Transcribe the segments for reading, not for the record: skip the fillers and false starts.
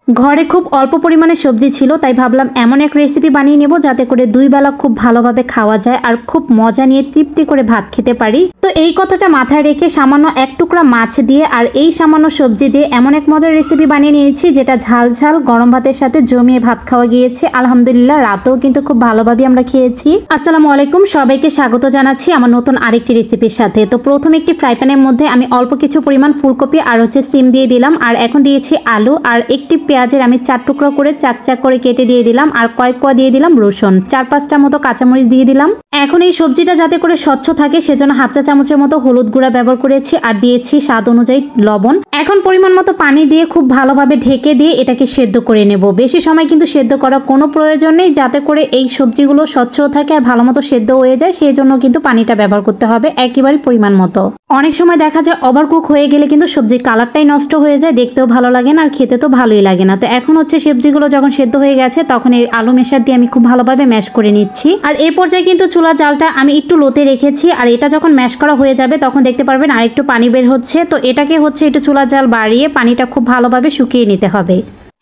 ঘরে খুব অল্প পরিমাণে সবজি ছিল, তাই ভাবলাম এমন এক রেসিপি বানিয়ে নেব যাতে করে দুই বেলা খুব ভালোভাবে খাওয়া যায় আর খুব মজা নিয়ে তৃপ্তি করে ভাত খেতে পারি। তো এই কথাটা মাথায় রেখে সামান্য এক টুকরা মাছ দিয়ে আর এই সামান্য সবজি দিয়ে এমন এক মজার রেসিপি বানিয়ে নিয়েছি যেটা ঝাল ঝাল গরম ভাতের সাথে জমিয়ে ভাত খাওয়া গিয়েছে। আলহামদুলিল্লাহ, রাতেও কিন্তু খুব ভালোভাবে আমরা খেয়েছি। আসসালামু আলাইকুম, সবাইকে স্বাগত জানাচ্ছি আমার নতুন আরেকটি রেসিপির সাথে। তো প্রথমে একটি ফ্রাই প্যানের মধ্যে আমি অল্প কিছু পরিমাণ ফুলকপি আর সিম দিয়ে দিলাম, আর এখন দিয়েছি আলু, আর একটি পেঁয়াজের আমি 4 টুকরো করে চাক চাক করে কেটে দিয়ে দিলাম, আর কয়েক কোয়া দিয়ে দিলাম রসুন, 4-5টা মতো কাঁচামরিচ দিয়ে দিলাম। এখন এই সবজিটা যাতে করে স্বচ্ছ থাকে সেজন্য হাফ চা চামচের মতো হলুদ গুঁড়া ব্যবহার করেছি, আর দিয়েছি স্বাদ অনুযায়ী লবণ। এখন পরিমাণ মতো পানি দিয়ে খুব ভালোভাবে ঢেকে দিয়ে এটাকে সেদ্ধ করে নেব। বেশি সময় কিন্তু সেদ্ধ করার কোনো প্রয়োজন নেই, যাতে করে এই সবজিগুলো স্বচ্ছ থাকে আর ভালো মতো সেদ্ধ হয়ে যায়, সেই জন্য কিন্তু পানিটা ব্যবহার করতে হবে একেবারে পরিমাণ মতো। অনেক সময় দেখা যায় ওভারকুক হয়ে গেলে কিন্তু সবজির কালারটাই নষ্ট হয়ে যায়, দেখতেও ভালো লাগে না আর খেতে তো ভালোই লাগে না। তো এখন সবজিগুলো যখন সেদ্ধ হয়ে গেছে তখন এই আলু মেশার দিয়ে আমি খুব ভালোভাবে ম্যাশ করে নিচ্ছি। আর এই পর্যায়ে কিন্তু চুলার জালটা আমি একটু লোতে রেখেছি, আর এটা যখন ম্যাশ করা হয়ে যাবে তখন দেখতে পারবেন আরেকটু পানি বের হচ্ছে। তো এটাকে একটু চুলার জাল বাড়িয়ে পানিটা খুব ভালোভাবে শুকিয়ে নিতে হবে।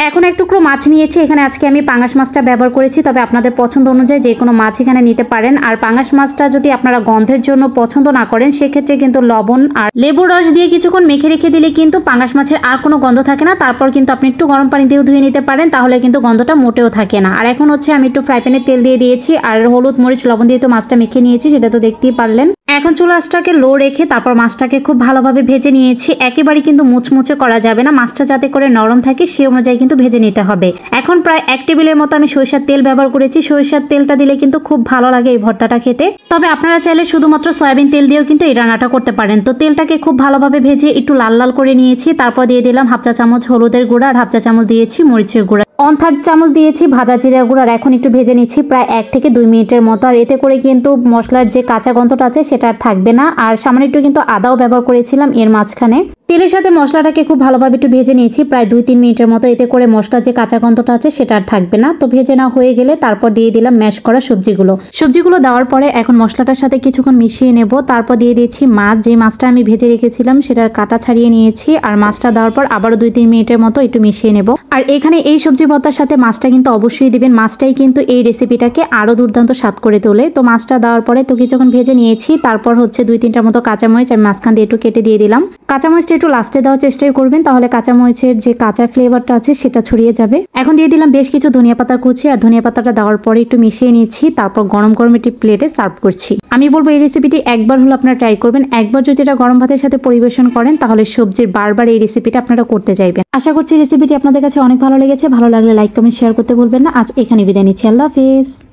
এখন এক টুকরো মাছ নিয়েছি, এখানে আজকে আমি পাঙ্গাস মাছটা ব্যবহার করেছি, তবে আপনাদের পছন্দ অনুযায়ী যে কোনো মাছ এখানে নিতে পারেন। আর পাঙ্গাস মাছটা যদি আপনারা গন্ধের জন্য পছন্দ না করেন সেক্ষেত্রে কিন্তু লবণ আর লেবুর রস দিয়ে কিছুক্ষণ মেখে রেখে দিলে কিন্তু পাঙ্গাস মাছের আর কোনো গন্ধ থাকে না। তারপর কিন্তু আপনি একটু গরম পানি দিয়েও ধুয়ে নিতে পারেন, তাহলে কিন্তু গন্ধটা মোটেও থাকে না। আর এখন আমি একটু ফ্রাই প্যানে তেল দিয়ে দিয়েছি, আর হলুদ মরিচ লবণ দিয়ে তো মাছটা মেখে নিয়েছি, সেটা তো দেখতেই পারলেন। এখন চুলাটাকে লো রেখে তারপর মাছটাকে খুব ভালোভাবে ভেজে নিয়েছি। একেবারে কিন্তু মুচমুচে করা যাবে না, মাছটা যাতে করে নরম থাকে সে অনুযায়ী কিন্তু ভেজে নিতে হবে। এখন প্রায় 1 টেবিলের মতো আমি সরিষার তেল ব্যবহার করেছি। সরিষার তেলটা দিলে কিন্তু খুব ভালো লাগে এই ভর্তাটা খেতে, তবে আপনারা চাইলে শুধুমাত্র সয়াবিন তেল দিয়েও কিন্তু এই রান্নাটা করতে পারেন। তো তেলটাকে খুব ভালোভাবে ভেজে একটু লাল লাল করে নিয়েছি, তারপর দিয়ে দিলাম হাফ চা চামচ হলুদের গুঁড়া আর হাফ চা চামচ দিয়েছি মরিচের গুঁড়া, 1/3 চামচ দিয়েছি ভাজা জিরা গুঁড়া। আর এখন একটু ভেজে নিচ্ছি প্রায় 1 থেকে 2 মিনিটের মতো। আর এতে করে কিন্তু মশলার যে কাঁচা গন্ধটা আছে সেটা আর থাকবে না। আর সামান্য একটু কিন্তু আদাও ব্যবহার করেছিলাম এর মাঝখানে। তেলের সাথে মশলাটাকে খুব ভালোভাবে একটু ভেজে নিয়েছি প্রায় 2-3 মিনিটের মতো, এতে করে মশলার যে কাঁচা গন্ধটা আছে সেটা আর থাকবে না। তো ভেজে না হয়ে গেলে তারপর দিয়ে দিলাম ম্যাশ করা সবজিগুলো দেওয়ার পরে এখন মশলাটার সাথে কিছুক্ষণ মিশিয়ে নেব। তারপর দিয়ে দিয়েছি মাছ, যে মাছটা আমি ভেজে রেখেছিলাম সেটার কাঁটা ছাড়িয়ে নিয়েছি, আর মাছটা দেওয়ার পর আবারও 2-3 মিনিটের মতো একটু মিশিয়ে নেব। আর এখানে এই সবজি ভর্তার সাথে মাছটা কিন্তু অবশ্যই দিবেন, মাছটাই কিন্তু এই রেসিপিটাকে আরো দুর্দান্ত স্বাদ করে তোলে। তো মাছটা দেওয়ার পরে তো কিছুক্ষণ ভেজে নিয়েছি, তারপর 2-3টা মতো কাঁচামরিচ আমি মাঝখান দিয়ে একটু কেটে দিয়ে দিলাম। কাঁচামরিচটা একটু লাস্টে দেওয়ার চেষ্টাই করবেন, তাহলে কাঁচামরিচের যে কাঁচা ফ্লেভারটা আছে সেটা ছড়িয়ে যাবে। এখন দিয়ে দিলাম বেশ কিছু ধনিয়া পাতা কুচি, আর ধনিয়া পাতাটা দেওয়ার পরে একটু মিশিয়ে নিচ্ছি, তারপর গরম গরম একটি প্লেটে সার্ভ করছি। আমি বলবো এই রেসিপিটি একবার হলো আপনারা ট্রাই করবেন। একবার যদি এটা গরম ভাতের সাথে পরিবেশন করেন তাহলে সবজির বারবার এই রেসিপিটা আপনারা করতে চাইবেন। আশা করছি রেসিপিটি আপনাদের কাছে অনেক ভালো লেগেছে। ভালো লাগলে লাইক কমেন্ট শেয়ার করতে ভুলবেন না। আজ এখানে বিদায় নিচ্ছি, আল্লাহ হাফেজ।